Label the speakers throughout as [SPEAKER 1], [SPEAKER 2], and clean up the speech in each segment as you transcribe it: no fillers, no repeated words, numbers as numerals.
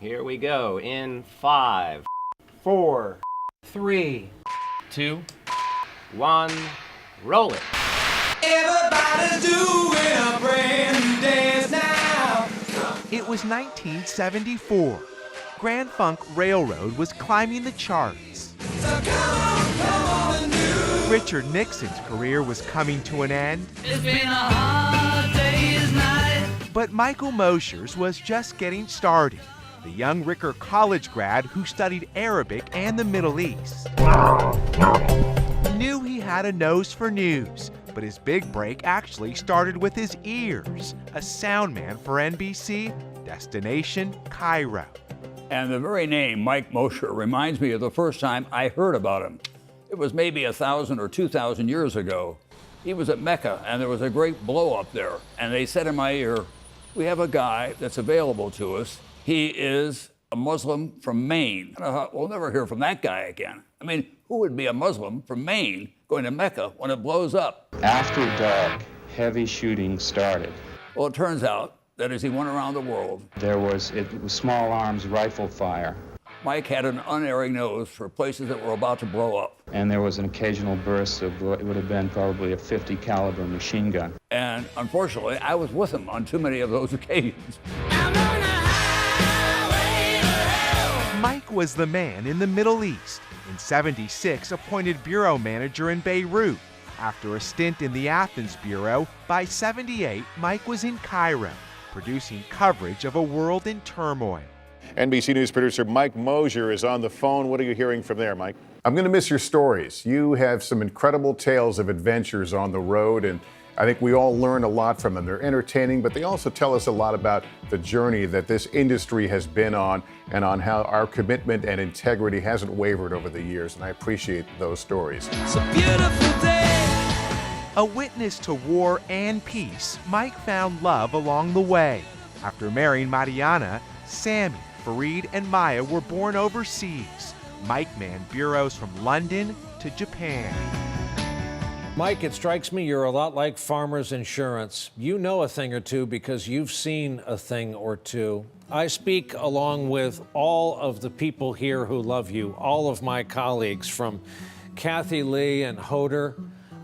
[SPEAKER 1] Here we go in 5, 4, 3, 2, 1, roll it.
[SPEAKER 2] Everybody's doing a brand new dance now.
[SPEAKER 3] It was 1974. Grand Funk Railroad was climbing the charts.
[SPEAKER 2] So come on, new.
[SPEAKER 3] Richard Nixon's career was coming to an end.
[SPEAKER 2] It's been a hard day's night.
[SPEAKER 3] But Michael Mosher's was just getting started. The young Ricker college grad who studied Arabic and the Middle East. Knew he had a nose for news, but his big break actually started with his ears. A sound man for NBC, destination Cairo.
[SPEAKER 4] And the very name, Mike Mosher, reminds me of the first time I heard about him. It was maybe 1,000 or 2,000 years ago. He was at Mecca, and there was a great blow up there. And they said in my ear, we have a guy that's available to us. He is a Muslim from Maine. And I thought, we'll never hear from that guy again. I mean, who would be a Muslim from Maine going to Mecca when it blows up?
[SPEAKER 5] After dark, heavy shooting started.
[SPEAKER 4] Well, it turns out that as he went around the world,
[SPEAKER 5] It was small arms rifle fire,
[SPEAKER 4] Mike had an unerring nose for places that were about to blow up.
[SPEAKER 5] and there was an occasional burst of what would have been probably a .50 caliber machine gun.
[SPEAKER 4] And unfortunately, I was with him on too many of those occasions.
[SPEAKER 3] Mike was the man in the Middle East. In '76, appointed bureau manager in Beirut. After a stint in the Athens bureau, by '78, Mike was in Cairo, producing coverage of a world in turmoil.
[SPEAKER 6] NBC News producer Mike Mosher is on the phone. What are you hearing from there, Mike? I'm going to miss your stories. You have some incredible tales of adventures on the road, and I think we all learn a lot from them. They're entertaining, but they also tell us a lot about the journey that this industry has been on and on how our commitment and integrity hasn't wavered over the years, and I appreciate those stories.
[SPEAKER 2] It's a beautiful day.
[SPEAKER 3] A witness to war and peace, Mike found love along the way. After marrying Mariana, Sammy, Fareed, and Maya were born overseas. Mike manned bureaus from London to Japan.
[SPEAKER 7] Mike, it strikes me you're a lot like Farmers Insurance. You know a thing or two because you've seen a thing or two. I speak along with all of the people here who love you, all of my colleagues, from Kathy Lee and Hoder.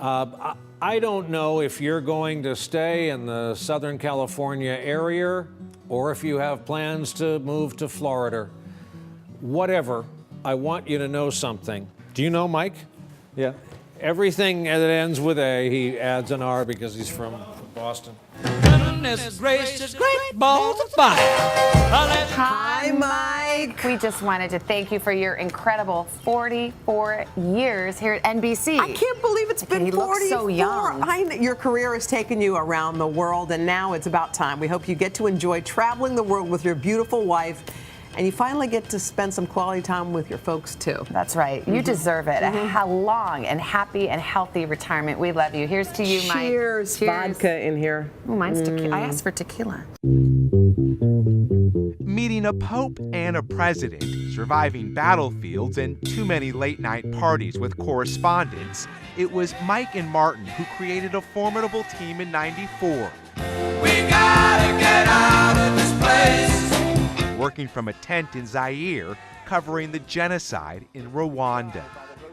[SPEAKER 7] I don't know if you're going to stay in the Southern California area or if you have plans to move to Florida. Whatever, I want you to know something. Do you know Mike? Yeah. Everything that ends with A, he adds an R because he's from Boston.
[SPEAKER 2] Goodness gracious, great balls of fire.
[SPEAKER 8] Hi, Mike. We just wanted to thank you for your incredible 44 years here at NBC.
[SPEAKER 9] I can't believe it's been 44.
[SPEAKER 8] You look so young.
[SPEAKER 9] Your career has taken you around the world, and now it's about time. We hope you get to enjoy traveling the world with your beautiful wife, and you finally get to spend some quality time with your folks, too.
[SPEAKER 8] That's right. You deserve it. A long and happy and healthy retirement. We love you. Here's to you, Mike.
[SPEAKER 9] Cheers. Vodka in here.
[SPEAKER 8] Oh, mine's tequila. I asked for tequila.
[SPEAKER 3] Meeting a pope and a president, surviving battlefields and too many late-night parties with correspondents, it was Mike and Martin who created a formidable team in '94.
[SPEAKER 2] We gotta get out of this place.
[SPEAKER 3] Working from a tent in Zaire, covering the genocide in Rwanda.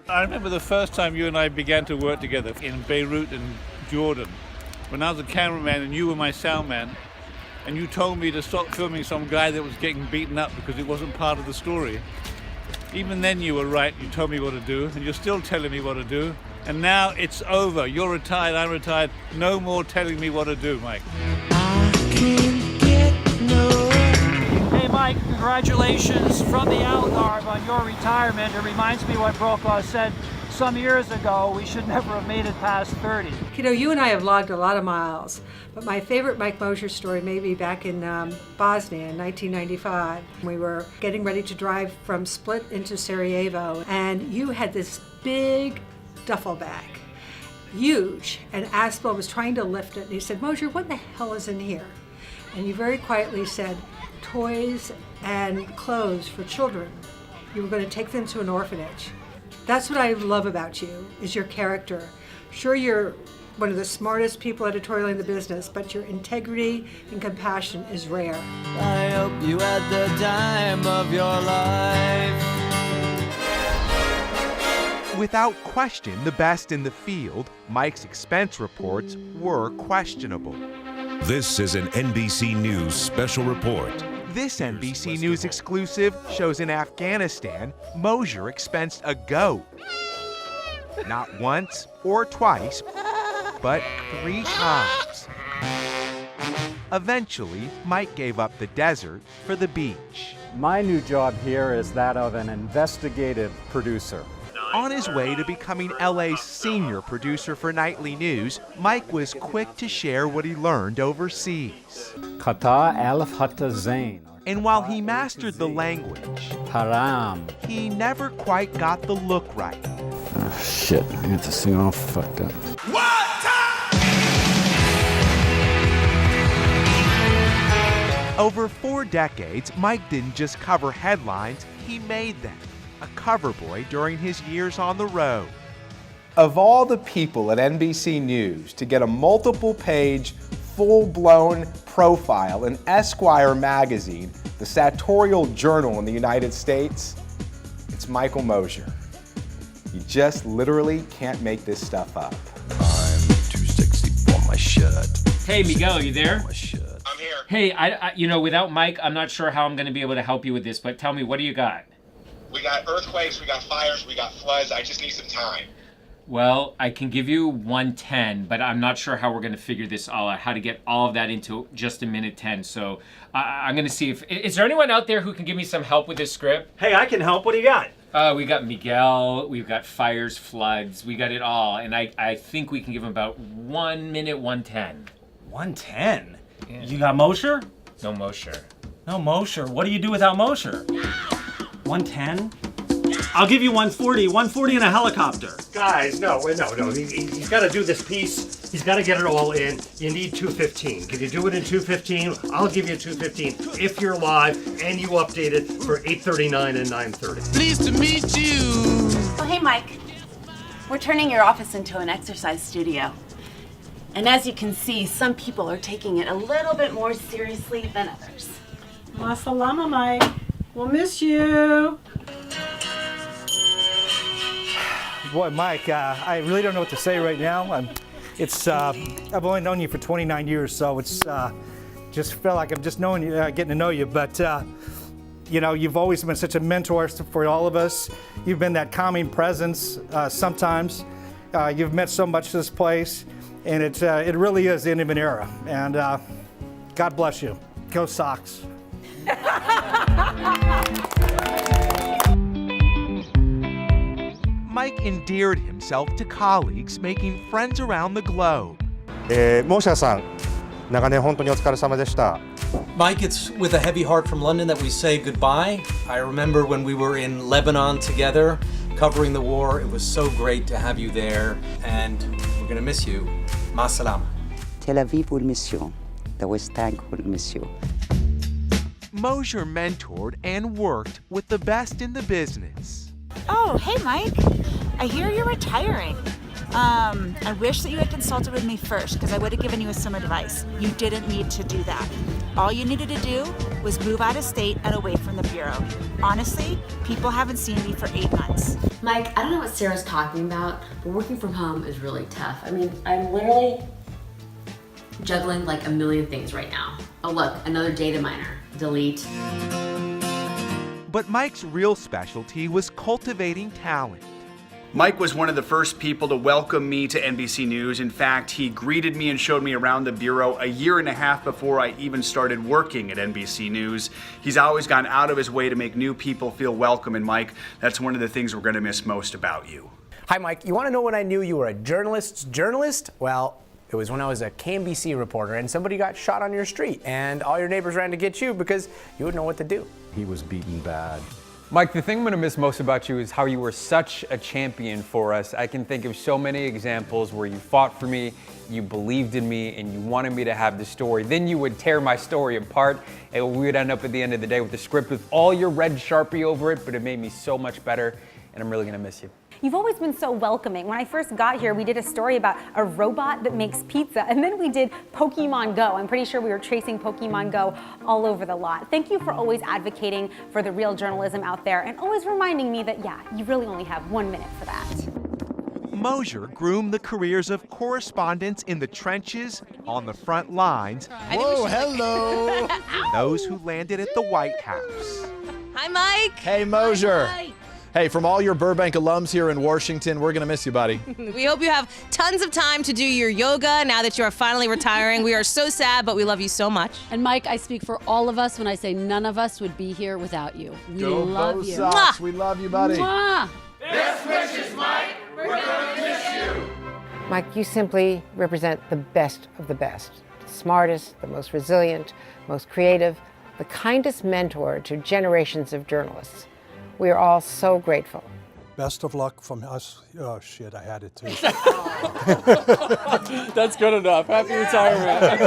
[SPEAKER 10] I remember the first time you and I began to work together in Beirut and Jordan, when I was a cameraman and you were my sound man, and you told me to stop filming some guy that was getting beaten up because it wasn't part of the story. Even then you were right, you told me what to do, and you're still telling me what to do, and now it's over. You're retired, I'm retired, no more telling me what to do, Mike.
[SPEAKER 11] Hey Mike, congratulations from the Algarve on your retirement. It reminds me what Brokaw said some years ago, we should never have made it past 30.
[SPEAKER 12] You know, you and I have logged a lot of miles, but my favorite Mike Mosher story may be back in Bosnia in 1995. We were getting ready to drive from Split into Sarajevo, and you had this big duffel bag, huge, and Aspel was trying to lift it, and he said, Mosher, what the hell is in here? And you very quietly said, toys and clothes for children. You were going to take them to an orphanage. That's what I love about you, is your character. Sure, you're one of the smartest people editorially in the business, but your integrity and compassion is rare.
[SPEAKER 2] hope you had the time of your life.
[SPEAKER 3] Without question, the best in the field, Mike's expense reports were questionable.
[SPEAKER 13] This is an NBC News special report.
[SPEAKER 3] This NBC News exclusive shows in Afghanistan, Mosher expensed a goat. Not once or twice, but 3 times. Eventually, Mike gave up the desert for the beach.
[SPEAKER 14] My new job here is that of an investigative producer.
[SPEAKER 3] On his way to becoming LA's senior producer for nightly news, Mike was quick to share what he learned overseas.
[SPEAKER 14] Kata alaf hatta zain.
[SPEAKER 3] And while he mastered the language,
[SPEAKER 14] Haram.
[SPEAKER 3] he never quite got the look right.
[SPEAKER 14] Oh, shit, I got this thing all fucked up.
[SPEAKER 3] Over 4 decades, Mike didn't just cover headlines, he made them. A cover boy during his years on the road.
[SPEAKER 15] Of all the people at NBC News to get a multiple-page, full-blown profile in Esquire magazine, the sartorial journal in the United States, it's Michael Mosher. You just literally can't make this stuff up.
[SPEAKER 2] I'm too sexy for my shirt.
[SPEAKER 16] Hey, Miguel, you there?
[SPEAKER 2] My shirt.
[SPEAKER 16] I'm here. Hey, I you know, without Mike, I'm not sure how I'm going to be able to help you with this, but tell me, what do you got?
[SPEAKER 17] We got earthquakes, we got fires, we got floods. I just need some time.
[SPEAKER 16] Well, I can give you 110, but I'm not sure how we're going to figure this all out, how to get all of that into just a minute 10. So I'm going to see if... Is there anyone out there who can give me some help with this script?
[SPEAKER 18] Hey, I can help. What do you got?
[SPEAKER 16] We got Miguel, we've got fires, floods, we got it all. And I think we can give him about 1 minute 110.
[SPEAKER 18] 110? Yeah. You got Mosher?
[SPEAKER 16] No Mosher.
[SPEAKER 18] No Mosher. What do you do without Mosher? 110? I'll give you 140. 140 in a helicopter.
[SPEAKER 19] Guys, no. He's got to do this piece. He's got to get it all in. You need 215. Can you do it in 215? I'll give you 215 if you're live and you update it for 8:39 and 9:30.
[SPEAKER 2] Pleased to meet you.
[SPEAKER 20] Oh, hey, Mike. We're turning your office into an exercise studio. And as you can see, some people are taking it a little bit more seriously than others.
[SPEAKER 12] Masalama, Mike. We'll miss you.
[SPEAKER 21] Boy, Mike, I really don't know what to say right now. I've only known you for 29 years, so it's just feel like I'm just knowing you, getting to know you. But you know, you've always been such a mentor for all of us. You've been that calming presence. Sometimes you've meant so much to this place, and it really is the end of an era. And God bless you. Go Sox.
[SPEAKER 3] Mike endeared himself to colleagues, making friends around the globe.
[SPEAKER 22] Mosher さん、長年本当にお疲れ様でした。
[SPEAKER 23] Mike, it's with a heavy heart from London that we say goodbye. I remember when we were in Lebanon together, covering the war. It was so great to have you there, and we're going to miss you. Ma salama.
[SPEAKER 24] Tel Aviv will miss you. The West Bank will miss you.
[SPEAKER 3] Mosher mentored and worked with the best in the business.
[SPEAKER 25] Oh, hey, Mike. I hear you're retiring. I wish that you had consulted with me first, because I would have given you some advice. You didn't need to do that. All you needed to do was move out of state and away from the Bureau. Honestly, people haven't seen me for 8 months.
[SPEAKER 26] Mike, I don't know what Sarah's talking about, but working from home is really tough. I mean, I'm literally juggling like a million things right now. Oh look, another data miner. Delete.
[SPEAKER 3] But Mike's real specialty was cultivating talent.
[SPEAKER 27] Mike was one of the first people to welcome me to NBC News. In fact, he greeted me and showed me around the Bureau a year and a half before I even started working at NBC News. He's always gone out of his way to make new people feel welcome, and Mike, that's one of the things we're going to miss most about you.
[SPEAKER 28] Hi, Mike. You want to know when I knew you were a journalist's journalist? Well, it was when I was a KNBC reporter and somebody got shot on your street and all your neighbors ran to get you because you wouldn't know what to do.
[SPEAKER 14] He was beaten bad.
[SPEAKER 29] Mike, the thing I'm going to miss most about you is how you were such a champion for us. I can think of so many examples where you fought for me, you believed in me, and you wanted me to have the story. Then you would tear my story apart, and we would end up at the end of the day with the script with all your red Sharpie over it, but it made me so much better, and I'm really going to miss you.
[SPEAKER 1] You've always been so welcoming. When I first got here, we did a story about a robot that makes pizza, and then we did Pokemon Go. I'm pretty sure we were tracing Pokemon Go all over the lot. Thank you for always advocating for the real journalism out there and always reminding me that, yeah, you really only have 1 minute for that.
[SPEAKER 3] Mosher groomed the careers of correspondents in the trenches, on the front lines,
[SPEAKER 4] Whoa, hello!
[SPEAKER 3] those who landed at the White House.
[SPEAKER 4] Hi, Mike! Hey, Mosher! Hey, from all your Burbank alums here in Washington, we're going to miss you, buddy.
[SPEAKER 5] We hope you have tons of time to do your yoga now that you are finally retiring. We are so sad, but we love you so much.
[SPEAKER 6] And Mike, I speak for all of us when I say none of us would be here without you. We love you.
[SPEAKER 4] Sox. We love you, buddy.
[SPEAKER 6] Mwah.
[SPEAKER 2] Best wishes, Mike. We're gonna miss you.
[SPEAKER 7] Mike, you simply represent the best of the best. The smartest, the most resilient, most creative, the kindest mentor to generations of journalists. We are all so grateful.
[SPEAKER 8] Best of luck from us. Oh, shit, I had it too.
[SPEAKER 29] That's good enough. Happy retirement.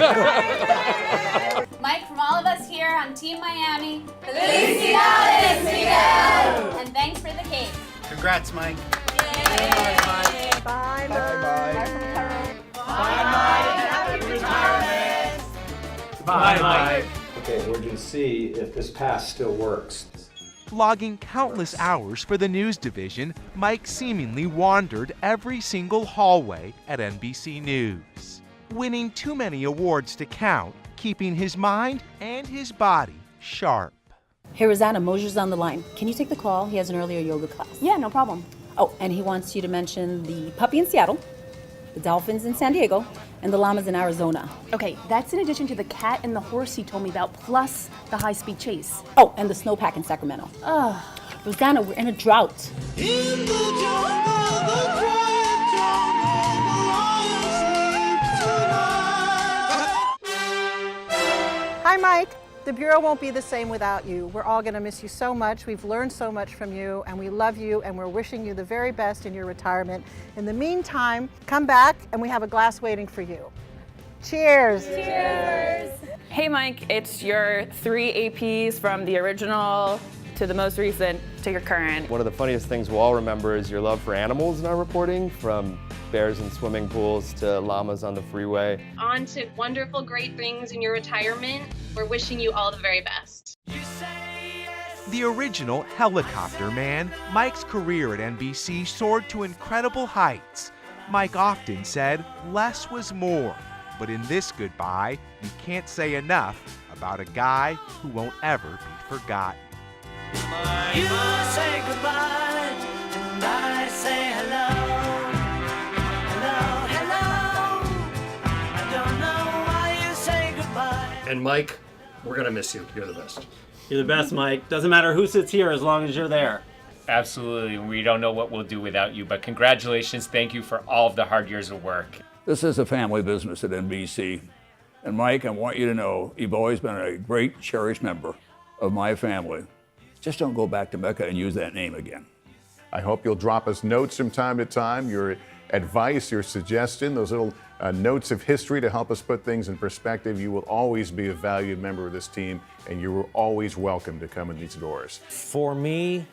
[SPEAKER 9] Mike, from all of us here on Team Miami,
[SPEAKER 2] Felicidades, Miguel!
[SPEAKER 9] And thanks for the cake.
[SPEAKER 27] Congrats, Mike.
[SPEAKER 7] Bye,
[SPEAKER 2] Happy retirement.
[SPEAKER 27] Bye, Mike.
[SPEAKER 14] Okay, we're going to see if this pass still works.
[SPEAKER 3] Logging countless hours for the news division, Mike seemingly wandered every single hallway at NBC News, winning too many awards to count, keeping his mind and his body sharp.
[SPEAKER 10] Hey, Rosanna, Mosher's on the line. Can you take the call? He has an earlier yoga class.
[SPEAKER 1] Yeah, no problem.
[SPEAKER 10] Oh, and he wants you to mention the puppy in Seattle, the dolphins in San Diego, and the llamas in Arizona.
[SPEAKER 6] Okay, that's in addition to the cat and the horse he told me about, plus the high-speed chase.
[SPEAKER 10] Oh, and the snowpack in Sacramento. Rosanna, we're in a drought.
[SPEAKER 12] Hi, Mike. The Bureau won't be the same without you. We're all going to miss you so much. We've learned so much from you, and we love you, and we're wishing you the very best in your retirement. In the meantime, come back, and we have a glass waiting for you. Cheers.
[SPEAKER 11] Cheers. Hey, Mike, it's your 3 APs from the original to the most recent to your current.
[SPEAKER 30] One of the funniest things we'll all remember is your love for animals in our reporting, from bears in swimming pools to llamas on the freeway.
[SPEAKER 31] On to wonderful, great things in your retirement. We're wishing you all the very best.
[SPEAKER 3] The original helicopter man, Mike's career at NBC soared to incredible heights. Mike often said less was more, but in this goodbye, you can't say enough about a guy who won't ever be forgotten.
[SPEAKER 2] You say goodbye, and I say hello. Hello, hello. I don't know why you say goodbye.
[SPEAKER 19] And Mike, we're gonna miss you. You're the best.
[SPEAKER 18] You're the best, Mike. Doesn't matter who sits here as long as you're there.
[SPEAKER 16] Absolutely. We don't know what we'll do without you, but congratulations. Thank you for all of the hard years of work.
[SPEAKER 32] This is a family business at NBC. And Mike, I want you to know you've always been a great, cherished member of my family. Just don't go back to Mecca and use that name again.
[SPEAKER 33] I hope you'll drop us notes from time to time, your advice, your suggestion, those little notes of history to help us put things in perspective. You will always be a valued member of this team, and you are always welcome to come in these doors.
[SPEAKER 34] For me,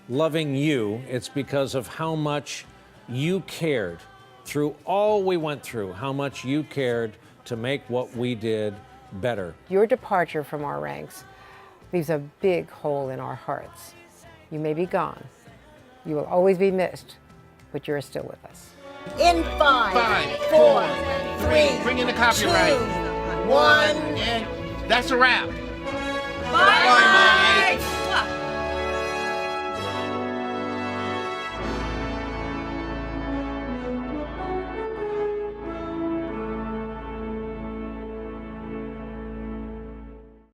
[SPEAKER 34] loving you, it's because of how much you cared through all we went through, how much you cared to make what we did better.
[SPEAKER 7] Your departure from our ranks leaves a big hole in our hearts. You may be gone. You will always be missed, but you're still with us.
[SPEAKER 2] In 5, 4, 3, bring in the copyright. 2, 1, and that's a wrap. Bye.